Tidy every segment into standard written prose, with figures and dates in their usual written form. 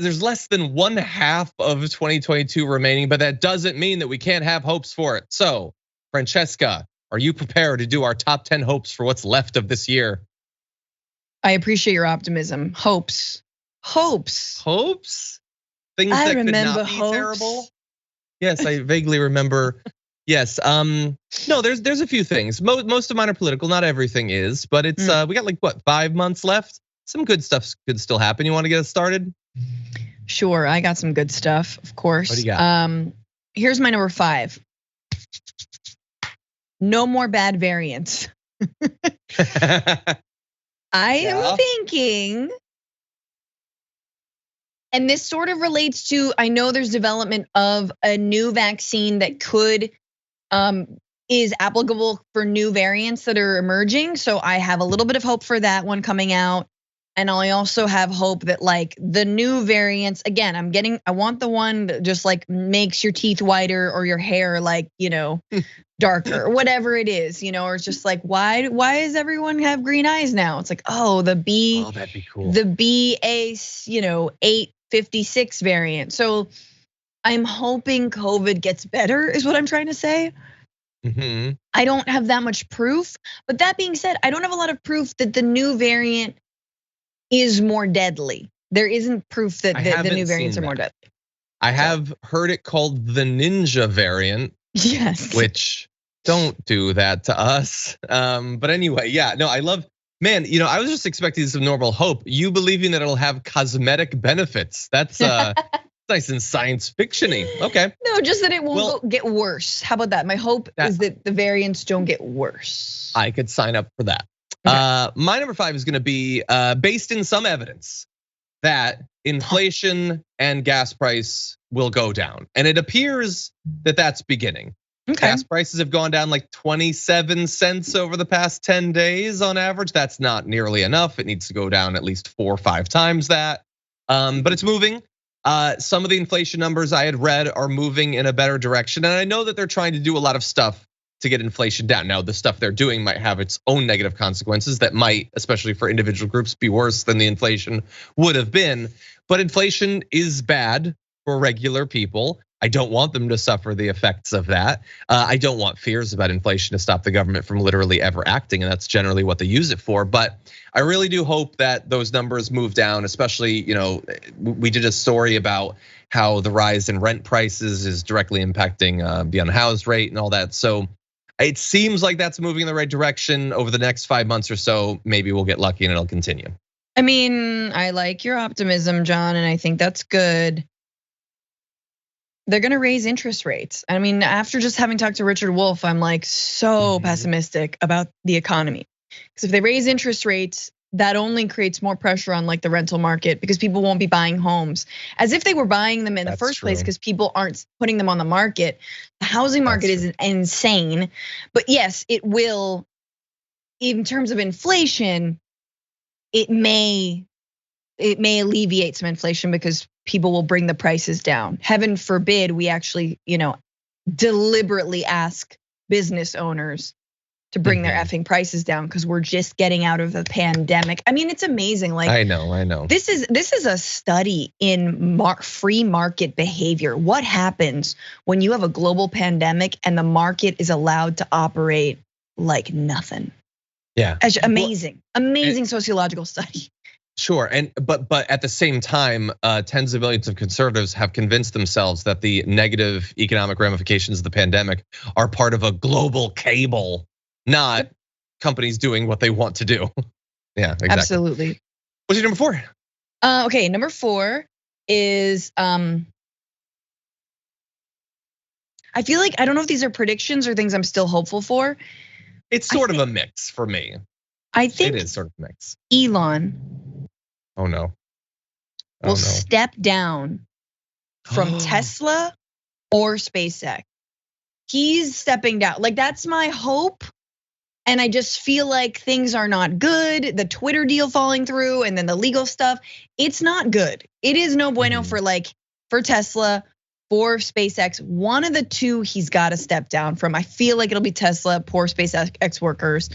there's less than 1/2 of 2022 remaining, but that doesn't mean that we can't have hopes for it. So, Francesca, are you prepared to do our top 10 hopes for what's left of this year? I appreciate your optimism. Hopes. Things that could not be terrible. Yes, I vaguely remember. Yes, no, there's a few things. Most of mine are political, not everything is, but it's we got like what, 5 months left? Some good stuff could still happen. You want to get us started? Sure, I got some good stuff, of course. What do you got? Here's my number 5. No more bad variants. I am thinking, and this sort of relates to, I know there's development of a new vaccine that is applicable for new variants that are emerging. So I have a little bit of hope for that one coming out. And I also have hope that like the new variants, again, I want the one that just like makes your teeth whiter or your hair like, darker or whatever it is, or it's just like, why does everyone have green eyes now? It's like, that'd be cool. The BA856 variant. So I'm hoping COVID gets better is what I'm trying to say. I don't have that much proof, but that being said, I don't have a lot of proof that the new variant is more deadly. There isn't proof that the new variants are more deadly. I have heard it called the ninja variant. Yes. Which don't do that to us. But anyway, yeah, no, I love, man, I was just expecting some normal hope. You believing that it'll have cosmetic benefits. That's nice and science fiction-y. Okay. No, just that it won't get worse. How about that? My hope is that the variants don't get worse. I could sign up for that. Okay. My number 5 is gonna be based in some evidence that inflation and gas price will go down. And it appears that that's beginning. Okay. Gas prices have gone down like 27 cents over the past 10 days on average. That's not nearly enough. It needs to go down at least 4 or 5 times that. But it's moving. Some of the inflation numbers I had read are moving in a better direction. And I know that they're trying to do a lot of stuff to get inflation down. Now, the stuff they're doing might have its own negative consequences that might, especially for individual groups, be worse than the inflation would have been. But inflation is bad for regular people. I don't want them to suffer the effects of that. I don't want fears about inflation to stop the government from literally ever acting, and that's generally what they use it for. But I really do hope that those numbers move down, especially, we did a story about how the rise in rent prices is directly impacting the unhoused rate and all that. So it seems like that's moving in the right direction. Over the next 5 months or so, maybe we'll get lucky and it'll continue. I mean, I like your optimism, John, and I think that's good. They're gonna raise interest rates. I mean, after just having talked to Richard Wolff, I'm like so pessimistic about the economy. Because if they raise interest rates, that only creates more pressure on like the rental market because people won't be buying homes as if they were buying them in the first place because people aren't putting them on the market. The housing market is insane. But yes, it will, in terms of inflation, it may alleviate some inflation because people will bring the prices down. Heaven forbid we actually, deliberately ask business owners to bring their effing prices down because we're just getting out of the pandemic. I mean, it's amazing. Like I know. This is a study in free market behavior. What happens when you have a global pandemic and the market is allowed to operate like nothing? Yeah. Amazing sociological study. Sure, but at the same time, tens of millions of conservatives have convinced themselves that the negative economic ramifications of the pandemic are part of a global cable, not companies doing what they want to do. Yeah, exactly. Absolutely. What's your number 4? Okay, number 4 is I feel like I don't know if these are predictions or things I'm still hopeful for. It's sort of a mix for me. I think it is sort of a mix. Elon. Oh no. Will step down from Tesla or SpaceX. He's stepping down. Like that's my hope. And I just feel like things are not good. The Twitter deal falling through and then the legal stuff. It's not good. It is no bueno for Tesla, for SpaceX. One of the two he's got to step down from. I feel like it'll be Tesla, poor SpaceX workers.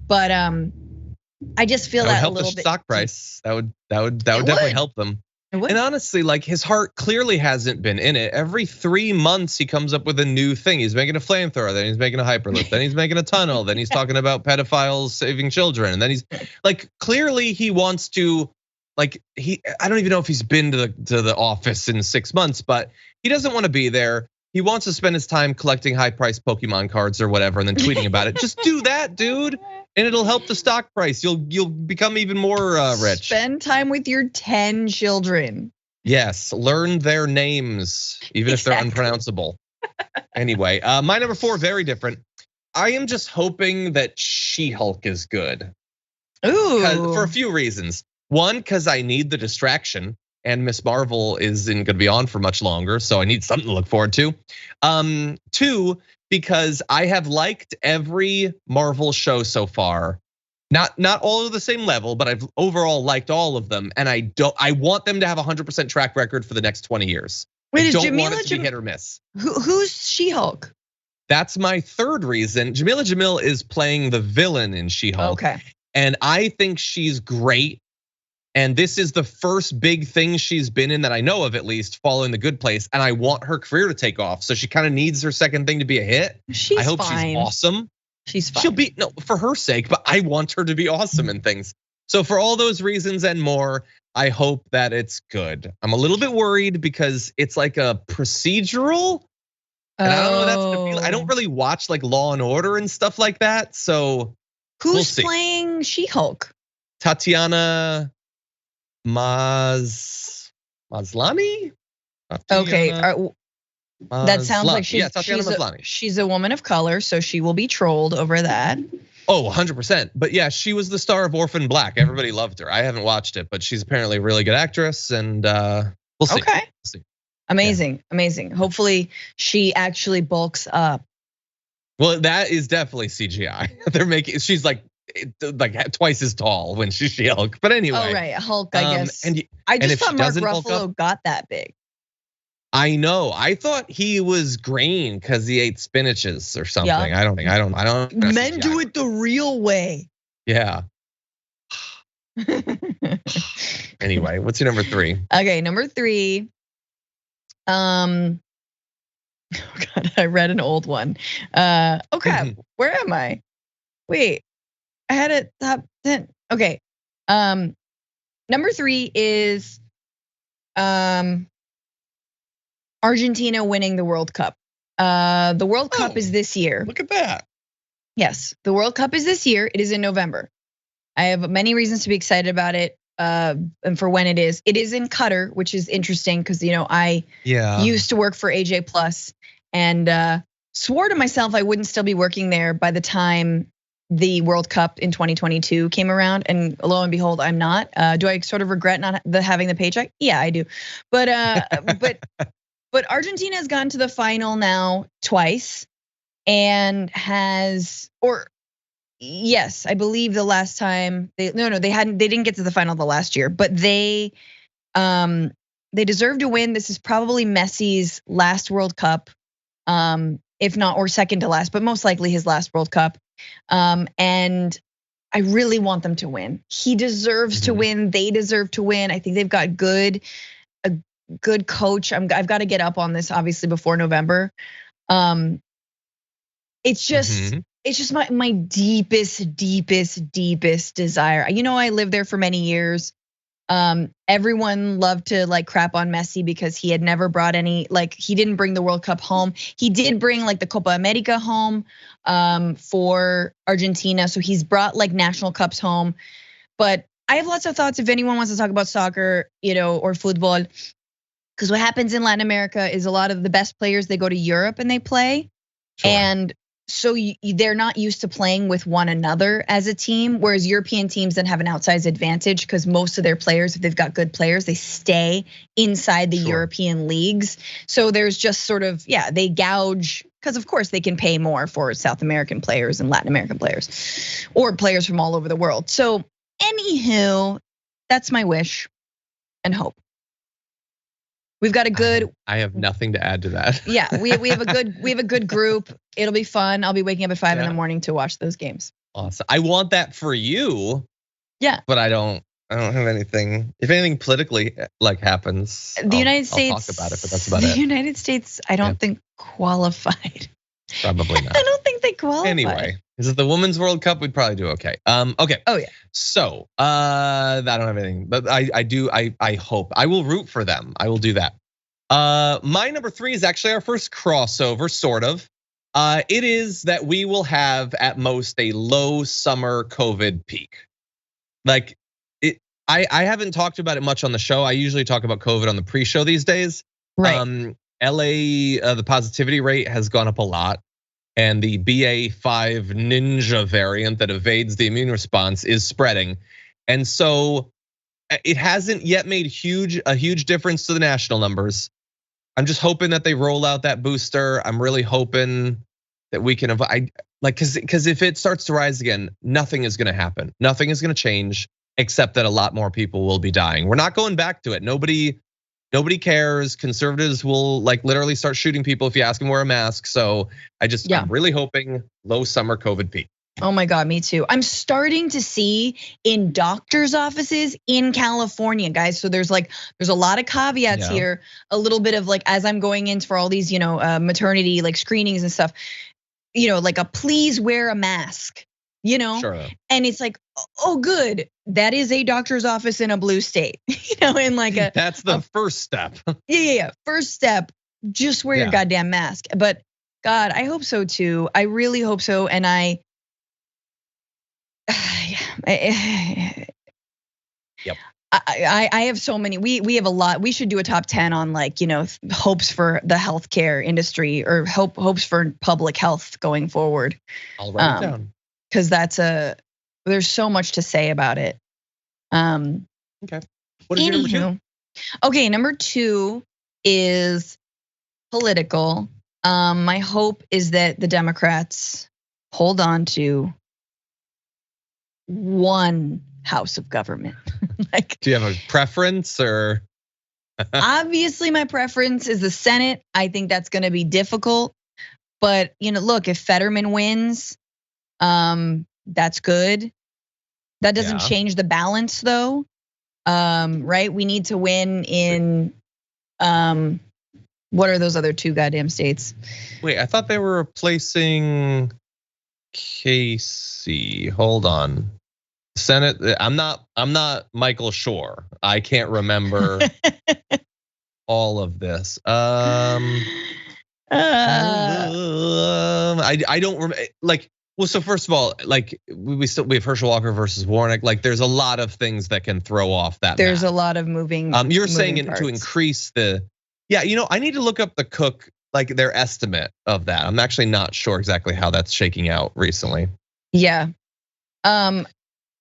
But I just feel that a little bit. Stock price. That would definitely help them. And honestly, like his heart clearly hasn't been in it. Every 3 months he comes up with a new thing. He's making a flamethrower, then he's making a hyperloop, then he's making a tunnel, then he's talking about pedophiles saving children, and then he's like, clearly he wants to, like I don't even know if he's been to the office in 6 months, but he doesn't want to be there. He wants to spend his time collecting high-priced Pokemon cards or whatever, and then tweeting about it. Just do that, dude. And it'll help the stock price. You'll become even more rich. Spend time with your 10 children. Yes, learn their names, even if they're unpronounceable. Anyway, my number 4, very different. I am just hoping that She-Hulk is good. Ooh. For a few reasons. One, because I need the distraction, and Miss Marvel isn't gonna be on for much longer, so I need something to look forward to. 2, because I have liked every Marvel show so far. Not all of the same level, but I've overall liked all of them, and I want them to have 100% track record for the next 20 years. Wait, I don't want it to be hit or miss. Who's She-Hulk? That's my third reason. Jamila Jamil is playing the villain in She-Hulk. Okay. And I think she's great. And this is the first big thing she's been in that I know of, at least, following The Good Place. And I want her career to take off. So she kind of needs her second thing to be a hit. She's I hope fine. she's awesome. She's fine. She'll be, no, for her sake, but I want her to be awesome in things. So for all those reasons and more, I hope that it's good. I'm a little bit worried because it's like a procedural. And I don't know what that's gonna feel. I don't really watch like Law and Order and stuff like that. So who's playing She-Hulk? Tatiana Maslany? Okay, that sounds like Maslany. She's a woman of color, so she will be trolled over that. Oh, 100%. But yeah, she was the star of Orphan Black. Everybody loved her. I haven't watched it, but she's apparently a really good actress, and we'll see. Okay. We'll see. Amazing, amazing. Hopefully she actually bulks up. Well, that is definitely CGI. She's like twice as tall when she's She-Hulk. But anyway. Oh right, Hulk, I guess. I just thought Mark Ruffalo got that big. I know. I thought he was green because he ate spinaches or something. Yeah. I don't. Men do it the real way. Yeah. Anyway, what's your number 3? Okay, number 3. Oh God, I read an old one. Okay, where am I? Wait, I had it top 10. Okay, number 3 is Argentina winning the World Cup. The World Cup is this year. Look at that. Yes, the World Cup is this year. It is in November. I have many reasons to be excited about it. And for when it is in Qatar, which is interesting because I used to work for AJ Plus and swore to myself I wouldn't still be working there by the time the World Cup in 2022 came around, and lo and behold, I'm not. Do I sort of regret not having the paycheck? Yeah, I do. But Argentina has gotten to the final now twice, and yes, I believe the last time they didn't get to the final the last year, but they deserve to win. This is probably Messi's last World Cup, if not, or second to last, but most likely his last World Cup. And I really want them to win. He deserves to win. They deserve to win. I think they've got a good coach. I've got to get up on this obviously before November. It's just my deepest desire. I lived there for many years. Everyone loved to like crap on Messi because he had never brought any, he didn't bring the World Cup home. He did bring the Copa America home for Argentina. So he's brought national cups home. But I have lots of thoughts if anyone wants to talk about soccer, or football. Because what happens in Latin America is a lot of the best players, they go to Europe and they play. Sure. And so they're not used to playing with one another as a team, whereas European teams then have an outsized advantage because most of their players, if they've got good players, they stay inside the European leagues. So there's just sort of, they gouge because of course they can pay more for South American players and Latin American players or players from all over the world. So anywho, that's my wish and hope. We've got a good. I have nothing to add to that. Yeah, we have a good group. It'll be fun. I'll be waking up at 5 in the morning to watch those games. Awesome. I want that for you. Yeah. But I don't I don't have anything. If anything politically like happens, The United States. I'll talk about it, but that's about the it. United States, I don't think qualified. Probably not. I don't think they qualify. Anyway, is it the Women's World Cup? We'd probably do okay. Okay. Oh yeah. So, I don't have anything, but I hope I will root for them. I will do that. My number 3 is actually our first crossover, sort of. It is that we will have at most a low summer COVID peak. Like I haven't talked about it much on the show. I usually talk about COVID on the pre-show these days. Right. LA, the positivity rate has gone up a lot. And the BA.5 Ninja variant that evades the immune response is spreading. And so it hasn't yet made a huge difference to the national numbers. I'm just hoping that they roll out that booster. I'm really hoping that we can avoid, because if it starts to rise again, nothing is gonna happen. Nothing is gonna change except that a lot more people will be dying. We're not going back to it. Nobody cares. Conservatives will literally start shooting people if you ask them to wear a mask. So I'm really hoping low summer COVID peak. Oh my God, me too. I'm starting to see in doctors' offices in California, guys. So there's a lot of caveats here. A little bit of as I'm going in for all these, maternity screenings and stuff. A please wear a mask. Sure. And it's oh good, that is a doctor's office in a blue state. In a that's the first step. Yeah. First step, just wear your goddamn mask. But God, I hope so too. I really hope so. And Yep. I have so many. We have a lot. We should do a top 10 on hopes for the healthcare industry or hopes for public health going forward. I'll write it down. Because there's so much to say about it. Okay. What is your number 2? Okay, number 2 is political. My hope is that the Democrats hold on to one house of government. Do you have a preference or? Obviously, my preference is the Senate. I think that's going to be difficult. But look, if Fetterman wins, that's good. That doesn't change the balance though. Right? We need to win in what are those other 2 goddamn states? Wait, I thought they were replacing Casey. Hold on. Senate, I'm not Michael Shore. I can't remember all of this. I don't remember well, so first of all, we have Herschel Walker versus Warnock. There's a lot of things that can throw off that. There's map. A lot of moving. You're saying parts. To increase the. Yeah, I need to look up the Cook, their estimate of that. I'm actually not sure exactly how that's shaking out recently. Yeah.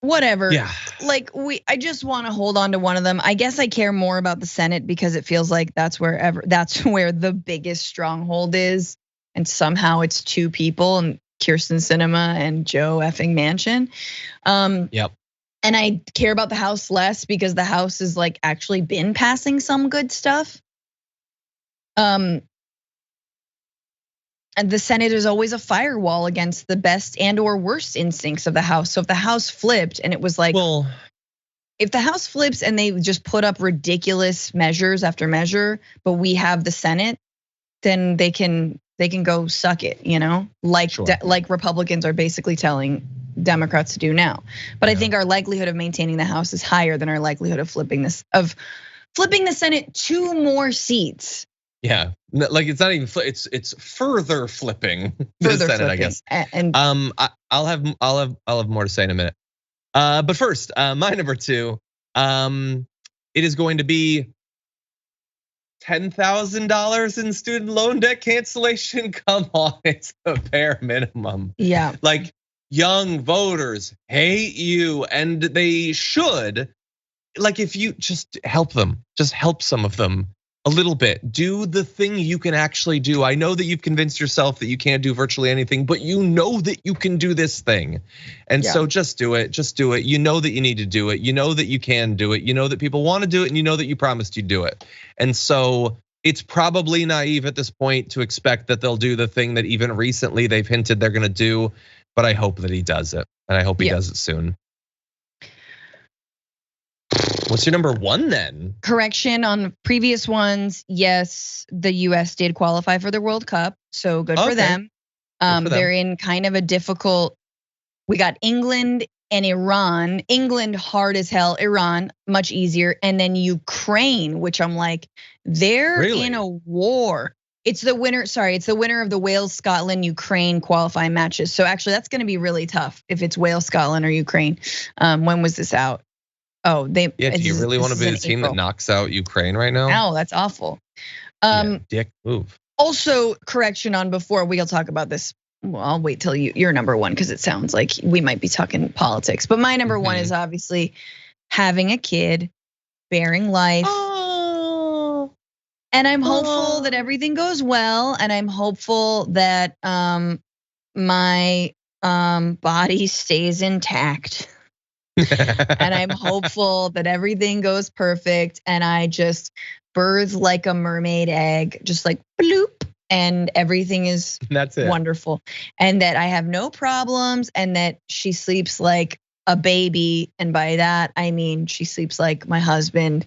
Whatever. Yeah. I just want to hold on to one of them. I guess I care more about the Senate because it feels like that's where the biggest stronghold is, and somehow it's 2 people and Kirsten Sinema and Joe effing Manchin. Yep. And I care about the House less because the House has actually been passing some good stuff. And the Senate is always a firewall against the best and or worst instincts of the House. So if the House flipped and it was if the House flips and they just put up ridiculous measures after measure, but we have the Senate, then they can go suck it, like Republicans are basically telling Democrats to do now. But I think our likelihood of maintaining the House is higher than our likelihood of flipping the Senate 2 more seats. Yeah, it's not even it's further flipping the Senate, I guess. And I'll have more to say in a minute. But first, my number 2, it is going to be $10,000 in student loan debt cancellation. Come on, it's the bare minimum. Yeah. Young voters hate you, and they should. If you just help them, just help some of them a little bit. Do the thing you can actually do. I know that you've convinced yourself that you can't do virtually anything, but you know that you can do this thing. And so just do it, just do it. You know that you need to do it. You know that you can do it. You know that people want to do it, and you know that you promised you'd do it. And so it's probably naive at this point to expect that they'll do the thing that even recently they've hinted they're gonna do, but I hope that he does it. And I hope he does it soon. What's your number 1 then? Correction on previous ones. Yes, the US did qualify for the World Cup, so good for them. They're in kind of a difficult. We got England and Iran. England hard as hell. Iran much easier, and then Ukraine, which I'm like, they're in a war. It's the winner. Sorry, it's the winner of the Wales, Scotland, Ukraine qualifying matches. So actually, that's going to be really tough if it's Wales, Scotland, or Ukraine. When was this out? Oh, they. Yeah, do you really want to be the team that knocks out Ukraine right now? Oh, that's awful. Dick move. Also, correction on before we'll talk about this. Well, I'll wait till you're number 1 because it sounds like we might be talking politics. But my number 1 is obviously having a kid, bearing life. Oh. And I'm hopeful that everything goes well, and I'm hopeful that my body stays intact. And I'm hopeful that everything goes perfect and I just birth like a mermaid egg, just like bloop, and everything is wonderful. And that I have no problems and that she sleeps like a baby. And by that, I mean she sleeps like my husband,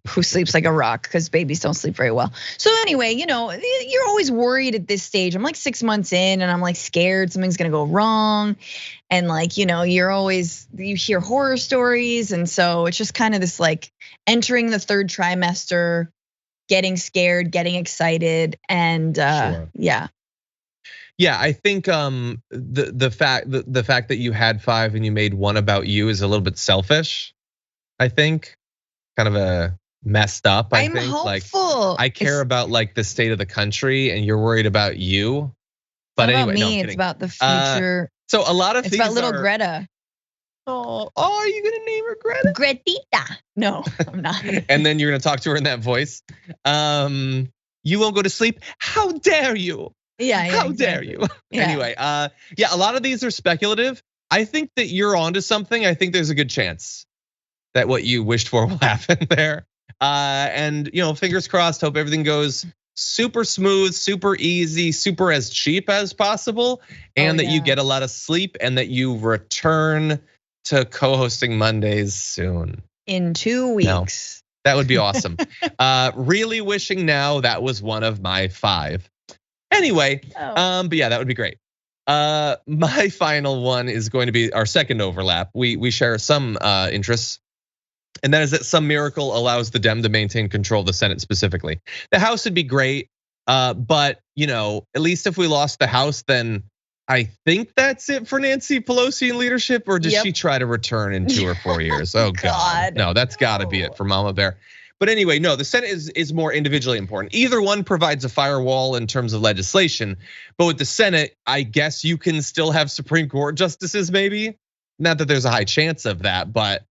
who sleeps like a rock because babies don't sleep very well. So anyway, you're always worried at this stage. I'm like 6 months in and I'm like scared something's gonna go wrong. And like, you hear horror stories. And so it's just kind of this like entering the 3rd trimester, getting scared, getting excited. And yeah. Yeah, I think the fact that you had 5 and you made 1 about you is a little bit selfish, I think. Kind of a messed up, I think. Hopeful. Like I care about like the state of the country and you're worried about you. But anyway, me, it's about the future. So a lot of things. It's about little Greta. Oh, are you gonna name her Greta? Gretita. No, I'm not. And then you're gonna talk to her in that voice. You won't go to sleep? How dare you? Yeah. How dare you? Yeah. Anyway, yeah, a lot of these are speculative. I think that you're onto something. I think there's a good chance that what you wished for will happen there. And fingers crossed, hope everything goes super smooth, super easy, super as cheap as possible, and that you get a lot of sleep and that you return to co-hosting Mondays soon. In 2 weeks. No, that would be awesome. Really wishing now that was one of my 5. Anyway, but yeah, that would be great. My final one is going to be our second overlap. We share some interests. And that is that some miracle allows the Dem to maintain control of the Senate specifically. The House would be great, but at least if we lost the House, then I think that's it for Nancy Pelosi in leadership, or does she try to return in 2 or 4 years? Oh God, no, that's gotta be it for Mama Bear. But anyway, no, the Senate is more individually important. Either one provides a firewall in terms of legislation, but with the Senate, I guess you can still have Supreme Court justices maybe. Not that there's a high chance of that, but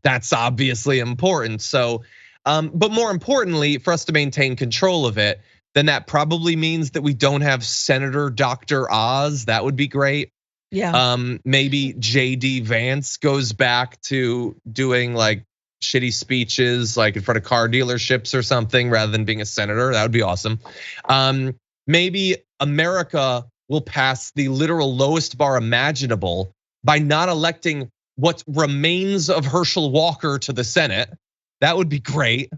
that's obviously important. So, but more importantly, for us to maintain control of it, then that probably means that we don't have Senator Dr. Oz. That would be great. Yeah. Maybe JD Vance goes back to doing like shitty speeches, like in front of car dealerships or something, rather than being a senator. That would be awesome. Maybe America will pass the literal lowest bar imaginable by not electing what remains of Herschel Walker to the Senate. That would be great.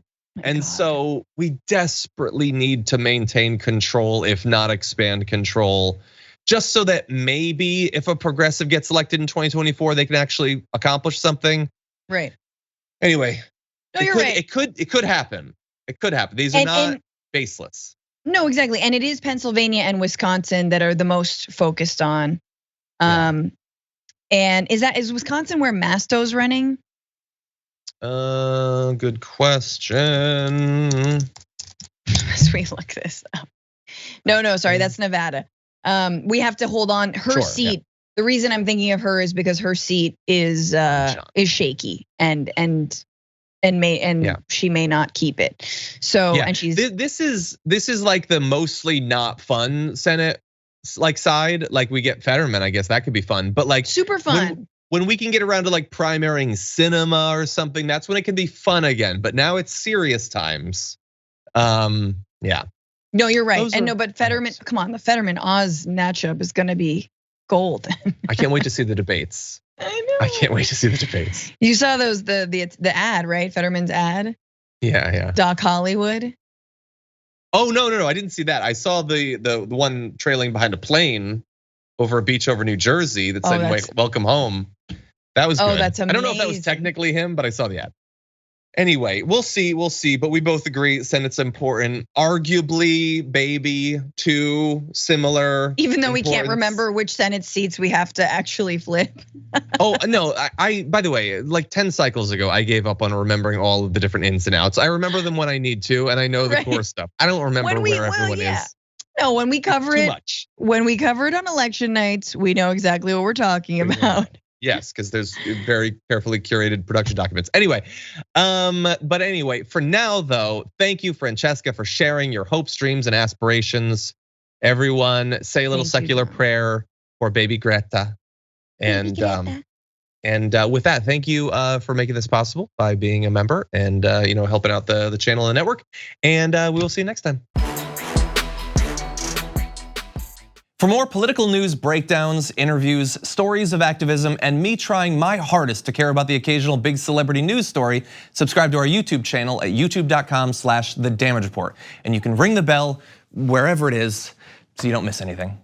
And so we desperately need to maintain control, if not expand control, just so that maybe if a progressive gets elected in 2024, they can actually accomplish something. Right. Anyway, no, you're right. It could happen. It could happen. These are not baseless. No, exactly. And it is Pennsylvania and Wisconsin that are the most focused on. And is Wisconsin where Masto's running? Good question. As we look this up. No, sorry, that's Nevada. We have to hold on her seat. Yeah. The reason I'm thinking of her is because her seat is shaky and she may not keep it. So and she's this is like the mostly not fun Senate like side. Like we get Fetterman, I guess that could be fun, but like super fun. When we can get around to like primarying cinema or something, that's when it can be fun again. But now it's serious times. Yeah. No, you're right. But Fetterman, come on, the Fetterman Oz matchup is gonna be gold. I can't wait to see the debates. I know. I can't wait to see the debates. You saw those the ad, right? Fetterman's ad. Yeah. Doc Hollywood. Oh no! I didn't see that. I saw the one trailing behind a plane over a beach over New Jersey that said "Welcome home." That was good. Oh, that's amazing. I don't know if that was technically him, but I saw the ad. Anyway, we'll see. But we both agree Senate's important. Arguably, baby, too similar. Even though we can't remember which Senate seats we have to actually flip. Oh no! I by the way, like 10 cycles ago, I gave up on remembering all of the different ins and outs. I remember them when I need to, and I know the core stuff. I don't remember where everyone is. No, when we cover it, when we cover it on election nights, we know exactly what we're talking about. Yes, because there's very carefully curated production documents. Anyway, but anyway, for now though, thank you, Francesca, for sharing your hopes, dreams, and aspirations. Everyone, say a little secular prayer for baby Greta. And with that, thank you for making this possible by being a member and helping out the channel and the network. And we will see you next time. For more political news breakdowns, interviews, stories of activism, and me trying my hardest to care about the occasional big celebrity news story, subscribe to our YouTube channel at youtube.com/thedamagereport. And you can ring the bell wherever it is so you don't miss anything.